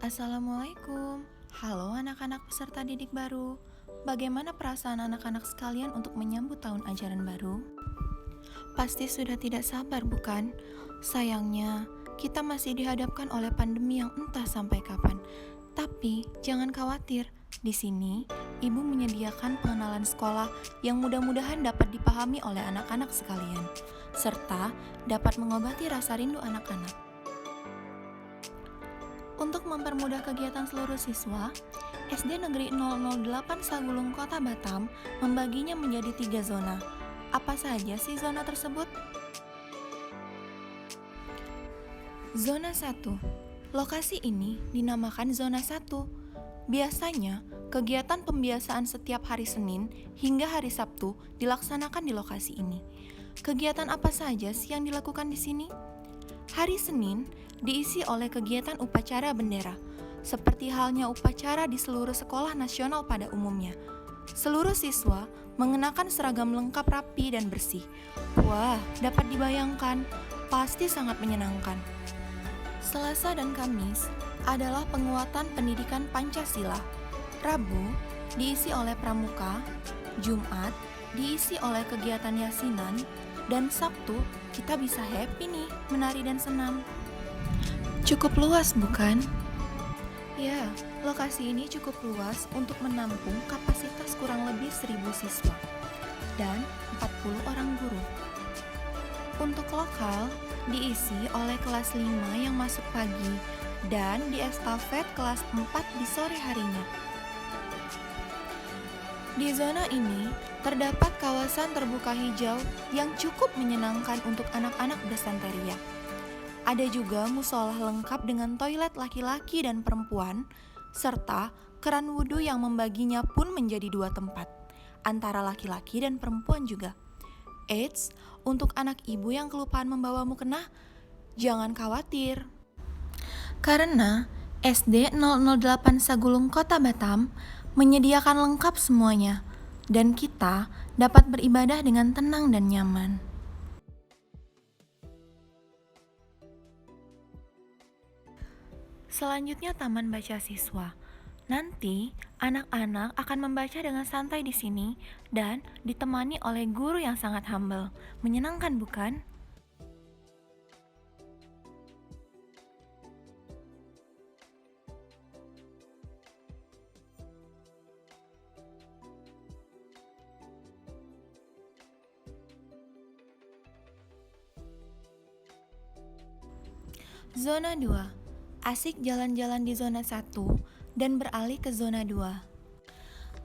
Assalamualaikum. Halo anak-anak peserta didik baru. Bagaimana perasaan anak-anak sekalian untuk menyambut tahun ajaran baru? Pasti sudah tidak sabar, bukan? Sayangnya, kita masih dihadapkan oleh pandemi yang entah sampai kapan. Tapi, jangan khawatir. Di sini, Ibu menyediakan pengenalan sekolah yang mudah-mudahan dapat dipahami oleh anak-anak sekalian, serta dapat mengobati rasa rindu anak-anak. Untuk mempermudah kegiatan seluruh siswa, SD Negeri 008 Sagulung Kota Batam membaginya menjadi 3 zona. Apa saja sih zona tersebut? Zona 1. Lokasi ini dinamakan Zona 1. Biasanya, kegiatan pembiasaan setiap hari Senin hingga hari Sabtu dilaksanakan di lokasi ini. Kegiatan apa saja sih yang dilakukan di sini? Hari Senin diisi oleh kegiatan upacara bendera, seperti halnya upacara di seluruh sekolah nasional pada umumnya. Seluruh siswa mengenakan seragam lengkap rapi dan bersih. Wah, dapat dibayangkan, pasti sangat menyenangkan. Selasa dan Kamis adalah penguatan pendidikan Pancasila. Rabu diisi oleh pramuka, Jumat diisi oleh kegiatan yasinan, dan Sabtu kita bisa happy nih menari dan senam. Cukup luas bukan? Ya, lokasi ini cukup luas untuk menampung kapasitas kurang lebih 1.000 siswa dan 40 orang guru. Untuk lokal, diisi oleh kelas 5 yang masuk pagi dan di estafet kelas 4 di sore harinya. Di zona ini, terdapat kawasan terbuka hijau yang cukup menyenangkan untuk anak-anak bersanteria. Ada juga musola lengkap dengan toilet laki-laki dan perempuan, serta keran wudhu yang membaginya pun menjadi 2 tempat, antara laki-laki dan perempuan juga. Eits, untuk anak ibu yang kelupaan membawa mukena, jangan khawatir. Karena SD 008 Sagulung Kota Batam menyediakan lengkap semuanya, dan kita dapat beribadah dengan tenang dan nyaman. Selanjutnya Taman Baca Siswa. Nanti anak-anak akan membaca dengan santai di sini dan ditemani oleh guru yang sangat humble. Menyenangkan bukan? Zona 2. Asik jalan-jalan di zona 1 dan beralih ke zona 2.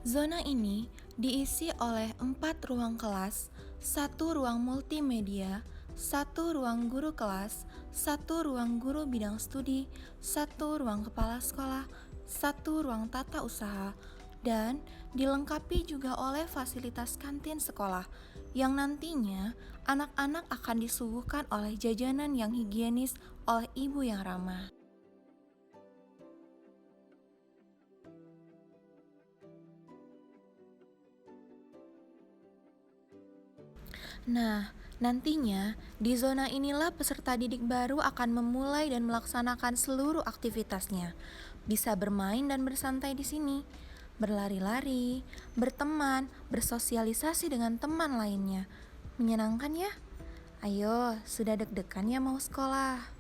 Zona ini diisi oleh 4 ruang kelas, 1 ruang multimedia, 1 ruang guru kelas, 1 ruang guru bidang studi, 1 ruang kepala sekolah, 1 ruang tata usaha, dan dilengkapi juga oleh fasilitas kantin sekolah yang nantinya anak-anak akan disuguhkan oleh jajanan yang higienis oleh ibu yang ramah. Nah, nantinya di zona inilah peserta didik baru akan memulai dan melaksanakan seluruh aktivitasnya. Bisa bermain dan bersantai di sini, berlari-lari, berteman, bersosialisasi dengan teman lainnya. Menyenangkan ya? Ayo, sudah deg-degan ya mau sekolah?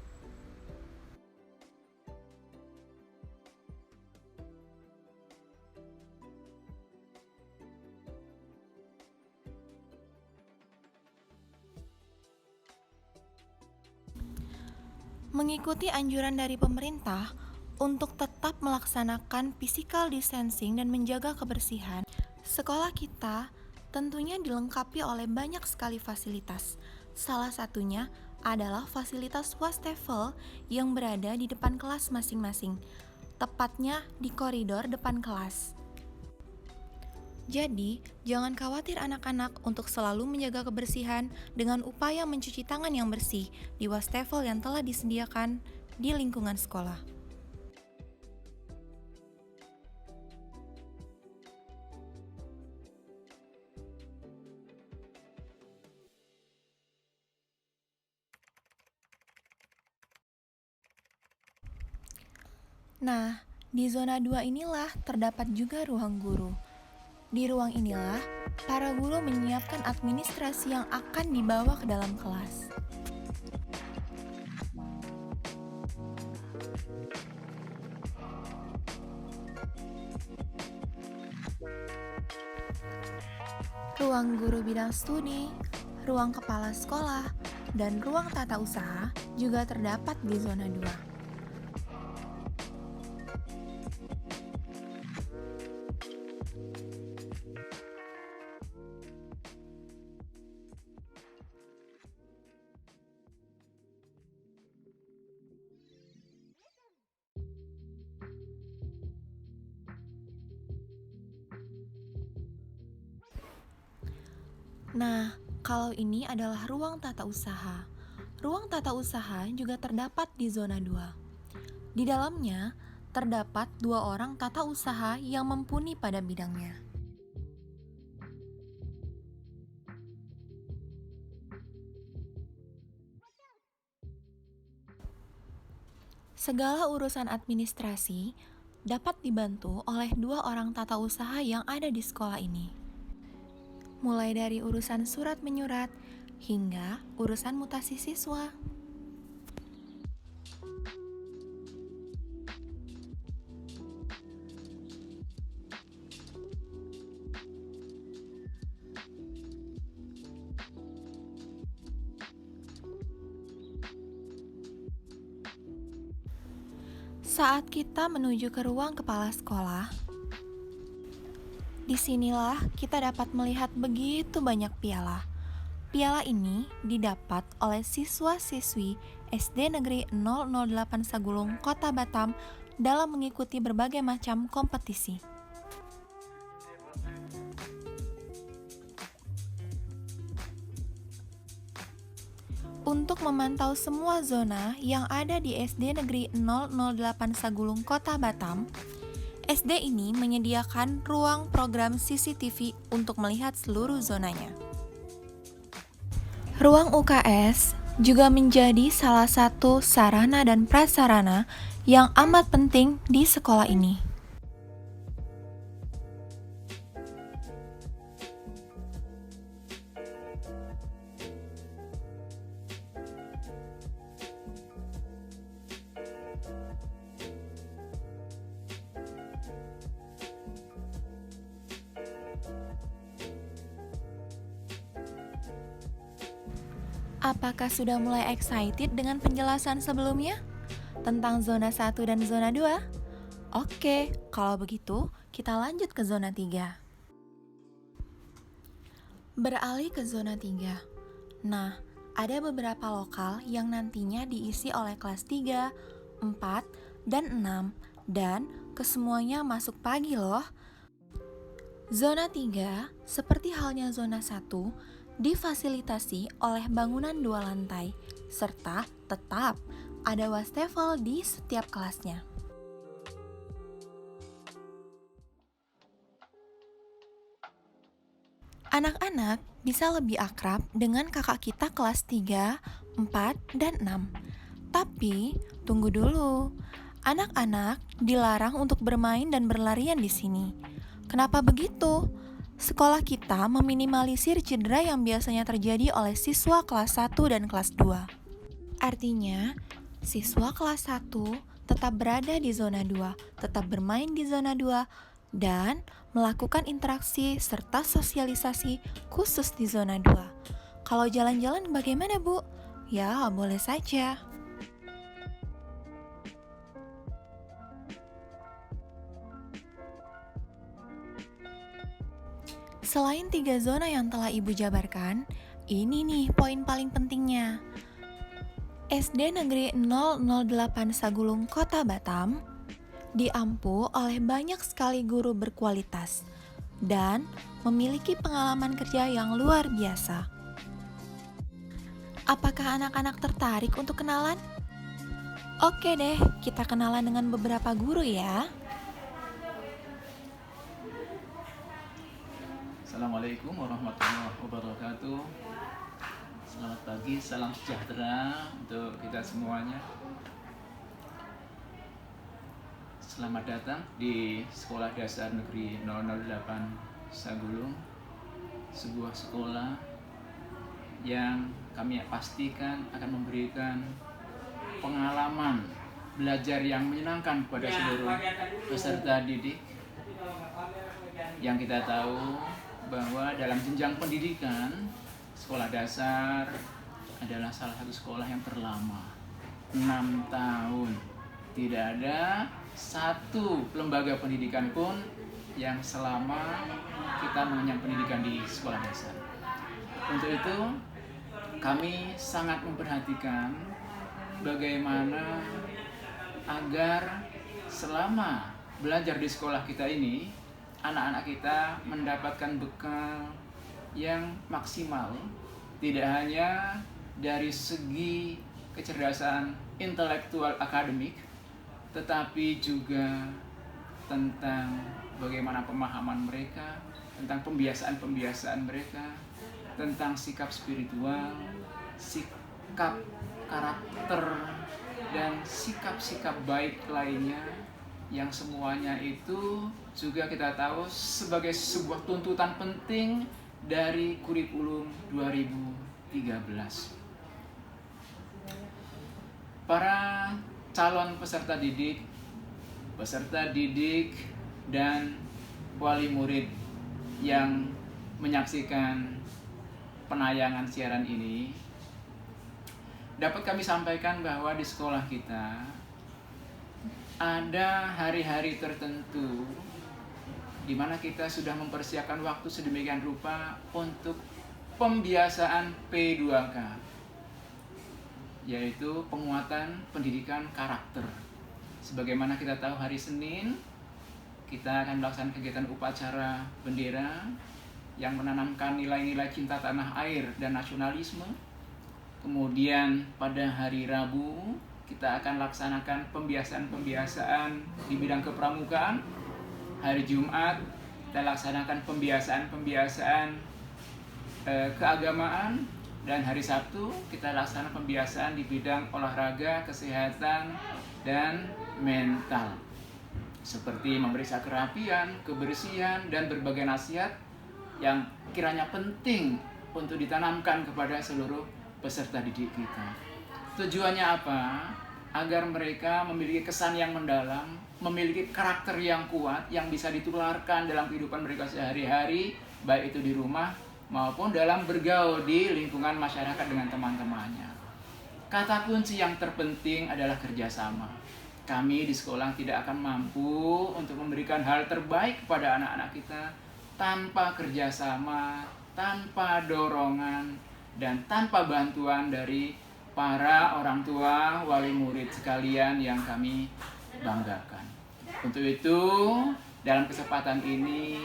Mengikuti anjuran dari pemerintah untuk tetap melaksanakan physical distancing dan menjaga kebersihan, sekolah kita tentunya dilengkapi oleh banyak sekali fasilitas. Salah satunya adalah fasilitas wastafel yang berada di depan kelas masing-masing, tepatnya di koridor depan kelas. Jadi, jangan khawatir anak-anak untuk selalu menjaga kebersihan dengan upaya mencuci tangan yang bersih di wastafel yang telah disediakan di lingkungan sekolah. Nah, di zona 2 inilah terdapat juga ruang guru. Di ruang inilah, para guru menyiapkan administrasi yang akan dibawa ke dalam kelas. Ruang guru bidang studi, ruang kepala sekolah, dan ruang tata usaha juga terdapat di zona 2. Nah, kalau ini adalah ruang tata usaha. Ruang tata usaha juga terdapat di zona 2. Di dalamnya, terdapat 2 orang tata usaha yang mumpuni pada bidangnya. Segala urusan administrasi dapat dibantu oleh 2 orang tata usaha yang ada di sekolah ini. Mulai dari urusan surat menyurat hingga urusan mutasi siswa. Saat kita menuju ke ruang kepala sekolah, disinilah kita dapat melihat begitu banyak piala. Piala ini didapat oleh siswa-siswi SD Negeri 008 Sagulung, Kota Batam dalam mengikuti berbagai macam kompetisi. Untuk memantau semua zona yang ada di SD Negeri 008 Sagulung, Kota Batam, SD ini menyediakan ruang program CCTV untuk melihat seluruh zonanya. Ruang UKS juga menjadi salah satu sarana dan prasarana yang amat penting di sekolah ini. Apakah sudah mulai excited dengan penjelasan sebelumnya tentang zona 1 dan zona 2? Oke, kalau begitu kita lanjut ke zona 3. Beralih ke zona 3. Nah, ada beberapa lokal yang nantinya diisi oleh kelas 3, 4, dan 6 dan kesemuanya masuk pagi loh. Zona 3, seperti halnya zona 1, difasilitasi oleh bangunan 2 lantai, serta tetap ada wastafel di setiap kelasnya. Anak-anak bisa lebih akrab dengan kakak kita kelas 3, 4, dan 6. Tapi, tunggu dulu. Anak-anak dilarang untuk bermain dan berlarian di sini. Kenapa begitu? Sekolah kita meminimalisir cedera yang biasanya terjadi oleh siswa kelas 1 dan kelas 2. Artinya, siswa kelas 1 tetap berada di zona 2, tetap bermain di zona 2, dan melakukan interaksi serta sosialisasi khusus di zona 2. Kalau jalan-jalan bagaimana, Bu? Ya, boleh saja. Selain 3 zona yang telah Ibu jabarkan, ini nih poin paling pentingnya. SD Negeri 008 Sagulung, Kota Batam diampu oleh banyak sekali guru berkualitas dan memiliki pengalaman kerja yang luar biasa. Apakah anak-anak tertarik untuk kenalan? Oke deh, kita kenalan dengan beberapa guru ya. Assalamualaikum warahmatullahi wabarakatuh. Selamat pagi, salam sejahtera untuk kita semuanya. Selamat datang di Sekolah Dasar Negeri 008 Sagulung, sebuah sekolah yang kami pastikan akan memberikan pengalaman belajar yang menyenangkan kepada seluruh peserta didik. Yang kita tahu bahwa dalam jenjang pendidikan, sekolah dasar adalah salah satu sekolah yang terlama, 6 tahun. Tidak ada satu lembaga pendidikan pun yang selama kita mengenyam pendidikan di sekolah dasar. Untuk itu, kami sangat memperhatikan bagaimana agar selama belajar di sekolah kita ini, anak-anak kita mendapatkan bekal yang maksimal, tidak hanya dari segi kecerdasan intelektual akademik, tetapi juga tentang bagaimana pemahaman mereka, tentang pembiasaan-pembiasaan mereka, tentang sikap spiritual, sikap karakter, dan sikap-sikap baik lainnya, yang semuanya itu juga kita tahu sebagai sebuah tuntutan penting dari kurikulum 2013. Para calon peserta didik, dan wali murid yang menyaksikan penayangan siaran ini, dapat kami sampaikan bahwa di sekolah kita ada hari-hari tertentu di mana kita sudah mempersiapkan waktu sedemikian rupa untuk pembiasaan P2K, yaitu penguatan pendidikan karakter. Sebagaimana kita tahu, hari Senin kita akan melaksanakan kegiatan upacara bendera yang menanamkan nilai-nilai cinta tanah air dan nasionalisme. Kemudian pada hari Rabu kita akan laksanakan pembiasaan-pembiasaan di bidang kepramukaan. Hari Jumat kita laksanakan pembiasaan-pembiasaan keagamaan. Dan hari Sabtu kita laksanakan pembiasaan di bidang olahraga, kesehatan, dan mental, seperti memeriksa kerapian, kebersihan, dan berbagai nasihat yang kiranya penting untuk ditanamkan kepada seluruh peserta didik kita. Tujuannya apa? Agar mereka memiliki kesan yang mendalam, memiliki karakter yang kuat, yang bisa ditularkan dalam kehidupan mereka sehari-hari, baik itu di rumah maupun dalam bergaul di lingkungan masyarakat dengan teman-temannya. Kata kunci yang terpenting adalah kerjasama. Kami di sekolah tidak akan mampu untuk memberikan hal terbaik kepada anak-anak kita tanpa kerjasama, tanpa dorongan, dan tanpa bantuan dari para orang tua, wali murid sekalian yang kami banggakan. Untuk itu, dalam kesempatan ini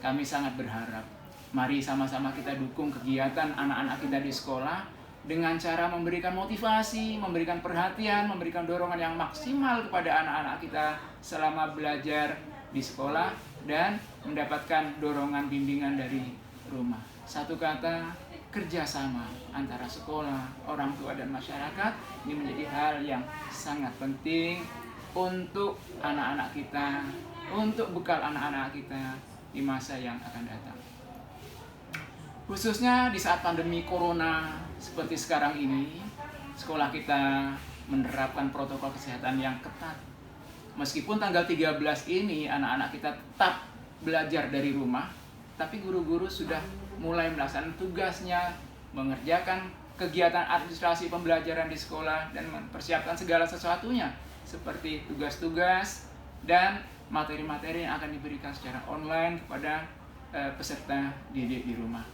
kami sangat berharap, mari sama-sama kita dukung kegiatan anak-anak kita di sekolah dengan cara memberikan motivasi, memberikan perhatian, memberikan dorongan yang maksimal kepada anak-anak kita selama belajar di sekolah, dan mendapatkan dorongan bimbingan dari rumah. Satu kata, kerjasama antara sekolah, orang tua, dan masyarakat ini menjadi hal yang sangat penting untuk anak-anak kita, untuk bekal anak-anak kita di masa yang akan datang. Khususnya di saat pandemi corona seperti sekarang ini, sekolah kita menerapkan protokol kesehatan yang ketat. Meskipun tanggal 13 ini anak-anak kita tetap belajar dari rumah, tapi guru-guru sudah mulai melaksanakan tugasnya, mengerjakan kegiatan administrasi pembelajaran di sekolah, dan mempersiapkan segala sesuatunya, seperti tugas-tugas dan materi-materi yang akan diberikan secara online kepada peserta didik di rumah.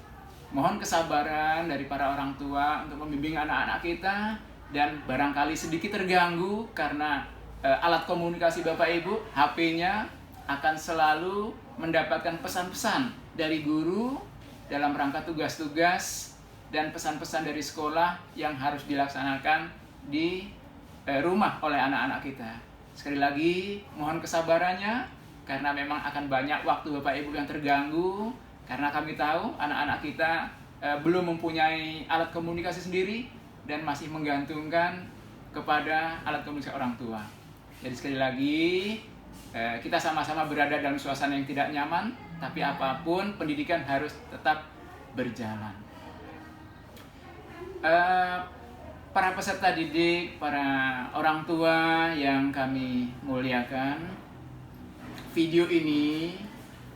Mohon kesabaran dari para orang tua untuk membimbing anak-anak kita, dan barangkali sedikit terganggu karena alat komunikasi Bapak Ibu, HP-nya akan selalu mendapatkan pesan-pesan dari guru dalam rangka tugas-tugas dan pesan-pesan dari sekolah yang harus dilaksanakan di rumah oleh anak-anak kita. Sekali lagi, mohon kesabarannya, karena memang akan banyak waktu Bapak Ibu yang terganggu, karena kami tahu anak-anak kita belum mempunyai alat komunikasi sendiri dan masih menggantungkan kepada alat komunikasi orang tua. Jadi sekali lagi, Kita sama-sama berada dalam suasana yang tidak nyaman, tapi apapun pendidikan harus tetap berjalan. Para peserta didik, para orang tua yang kami muliakan, video ini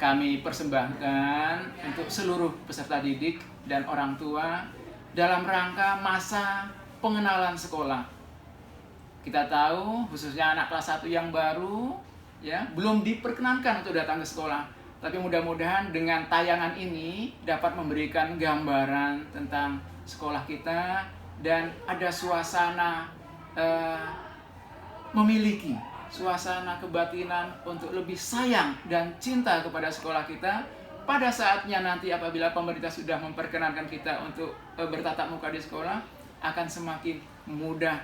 kami persembahkan untuk seluruh peserta didik dan orang tua dalam rangka masa pengenalan sekolah. Kita tahu khususnya anak kelas 1 yang baru ya belum diperkenankan untuk datang ke sekolah. Tapi mudah-mudahan dengan tayangan ini dapat memberikan gambaran tentang sekolah kita dan ada suasana memiliki suasana kebatinan untuk lebih sayang dan cinta kepada sekolah kita. Pada saatnya nanti apabila pemerintah sudah memperkenankan kita untuk bertatap muka di sekolah, akan semakin mudah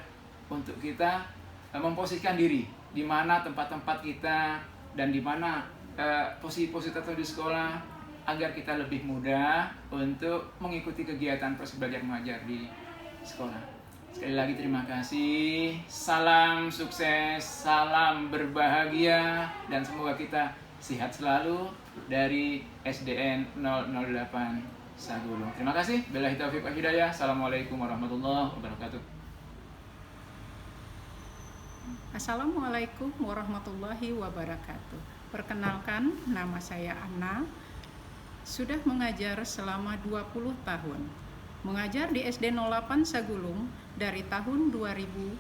untuk kita memposisikan diri di mana tempat-tempat kita dan di mana posisi-posisi tertentu di sekolah agar kita lebih mudah untuk mengikuti kegiatan proses belajar mengajar di sekolah. Sekali lagi terima kasih, salam sukses, salam berbahagia, dan semoga kita sehat selalu dari SDN 008 Sagulung. Terima kasih. Billahi taufiq wal hidayah. Assalamualaikum warahmatullahi wabarakatuh. Assalamualaikum warahmatullahi wabarakatuh. Perkenalkan, nama saya Anna. Sudah mengajar selama 20 tahun. Mengajar di SD 08 Sagulung dari tahun 2013.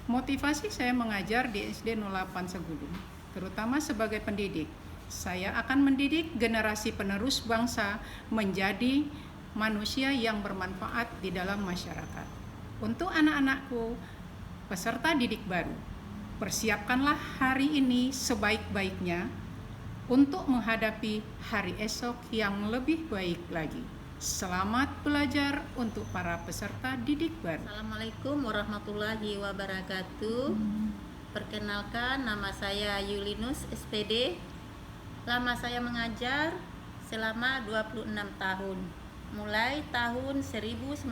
Motivasi saya mengajar di SD 08 Sagulung, terutama sebagai pendidik. Saya akan mendidik generasi penerus bangsa menjadi manusia yang bermanfaat di dalam masyarakat. Untuk anak-anakku, peserta didik baru, persiapkanlah hari ini sebaik-baiknya untuk menghadapi hari esok yang lebih baik lagi. Selamat belajar untuk para peserta didik baru. Assalamualaikum warahmatullahi wabarakatuh. Perkenalkan, nama saya Yulinus SPD. Lama saya mengajar selama 26 tahun, mulai tahun 1994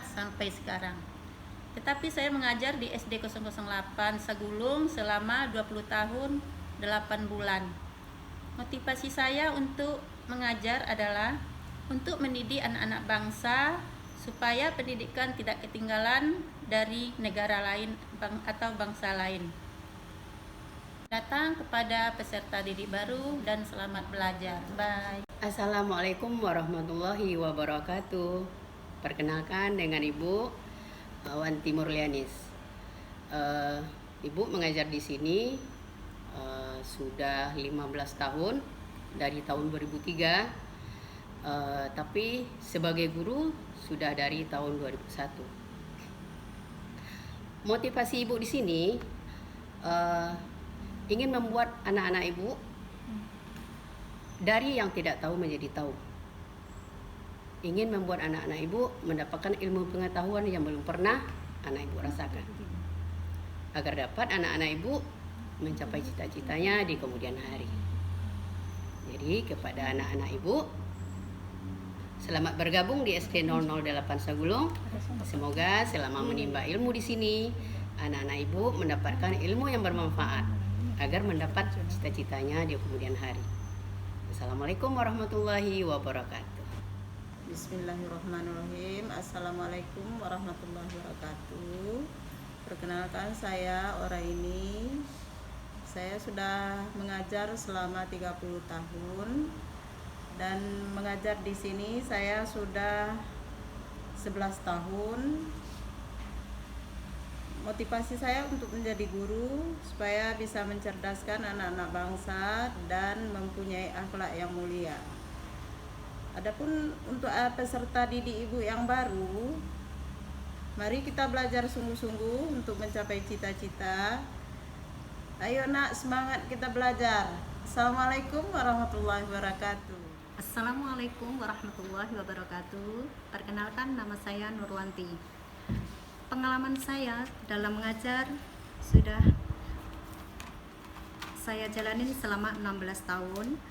sampai sekarang. Tetapi saya mengajar di SD 008 Sagulung selama 20 tahun 8 bulan. Motivasi saya untuk mengajar adalah untuk mendidik anak-anak bangsa supaya pendidikan tidak ketinggalan dari negara lain atau bangsa lain. Datang kepada peserta didik baru dan selamat belajar. Bye. Assalamualaikum warahmatullahi wabarakatuh. Perkenalkan dengan Ibu Wanti Murlianis. Ibu mengajar di sini sudah 15 tahun dari tahun 2003, tapi sebagai guru sudah dari tahun 2001. Motivasi Ibu di sini ingin membuat anak-anak Ibu dari yang tidak tahu menjadi tahu. Ingin membuat anak-anak Ibu mendapatkan ilmu pengetahuan yang belum pernah anak Ibu rasakan, agar dapat anak-anak Ibu mencapai cita-citanya di kemudian hari. Jadi kepada anak-anak Ibu, selamat bergabung di SD 008 Sagulung. Semoga selama menimba ilmu di sini, anak-anak Ibu mendapatkan ilmu yang bermanfaat agar mendapat cita-citanya di kemudian hari. Assalamualaikum warahmatullahi wabarakatuh. Bismillahirrahmanirrahim. Assalamualaikum warahmatullahi wabarakatuh. Perkenalkan, saya Oraini. Saya sudah mengajar selama 30 tahun dan mengajar di sini saya sudah 11 tahun. Motivasi saya untuk menjadi guru supaya bisa mencerdaskan anak-anak bangsa dan mempunyai akhlak yang mulia. Adapun untuk peserta didik Ibu yang baru, mari kita belajar sungguh-sungguh untuk mencapai cita-cita. Ayo nak, semangat kita belajar. Assalamualaikum warahmatullahi wabarakatuh. Assalamualaikum warahmatullahi wabarakatuh. Perkenalkan, nama saya Nurwanti. Pengalaman saya dalam mengajar sudah saya jalanin selama 16 tahun.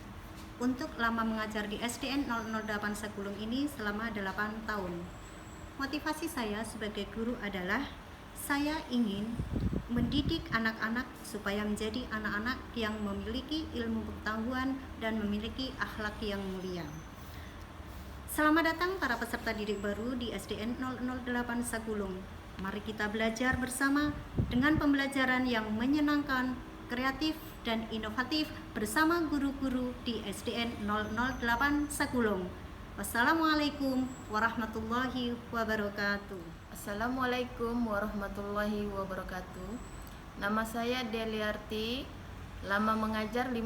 Untuk lama mengajar di SDN 008 Sagulung ini selama 8 tahun. Motivasi saya sebagai guru adalah saya ingin mendidik anak-anak supaya menjadi anak-anak yang memiliki ilmu pengetahuan dan memiliki akhlak yang mulia. Selamat datang para peserta didik baru di SDN 008 Sagulung. Mari kita belajar bersama dengan pembelajaran yang menyenangkan, kreatif, dan inovatif bersama guru-guru di SDN 008 Sagulung. Wassalamualaikum warahmatullahi wabarakatuh. Assalamualaikum warahmatullahi wabarakatuh. Nama saya Deliarti, lama mengajar 15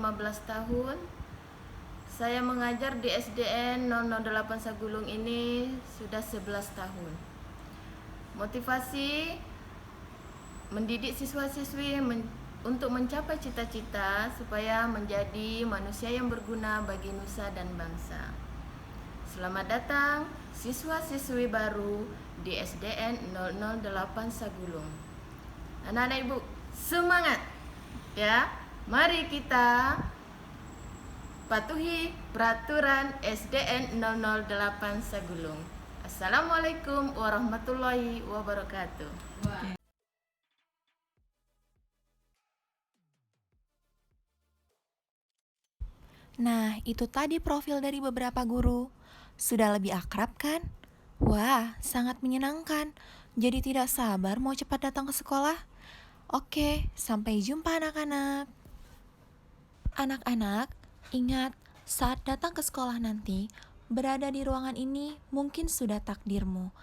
tahun. Saya mengajar di SDN 008 Sagulung ini sudah 11 tahun. Motivasi mendidik siswa-siswi untuk mencapai cita-cita supaya menjadi manusia yang berguna bagi nusa dan bangsa. Selamat datang siswa-siswi baru di SDN 008 Sagulung. Anak-anak ibu, semangat ya. Mari kita patuhi peraturan SDN 008 Sagulung. Assalamualaikum warahmatullahi wabarakatuh. Nah, itu tadi profil dari beberapa guru. Sudah lebih akrab kan? Wah, sangat menyenangkan. Jadi tidak sabar mau cepat datang ke sekolah. Oke, sampai jumpa anak-anak. Anak-anak, ingat, saat datang ke sekolah nanti, berada di ruangan ini mungkin sudah takdirmu.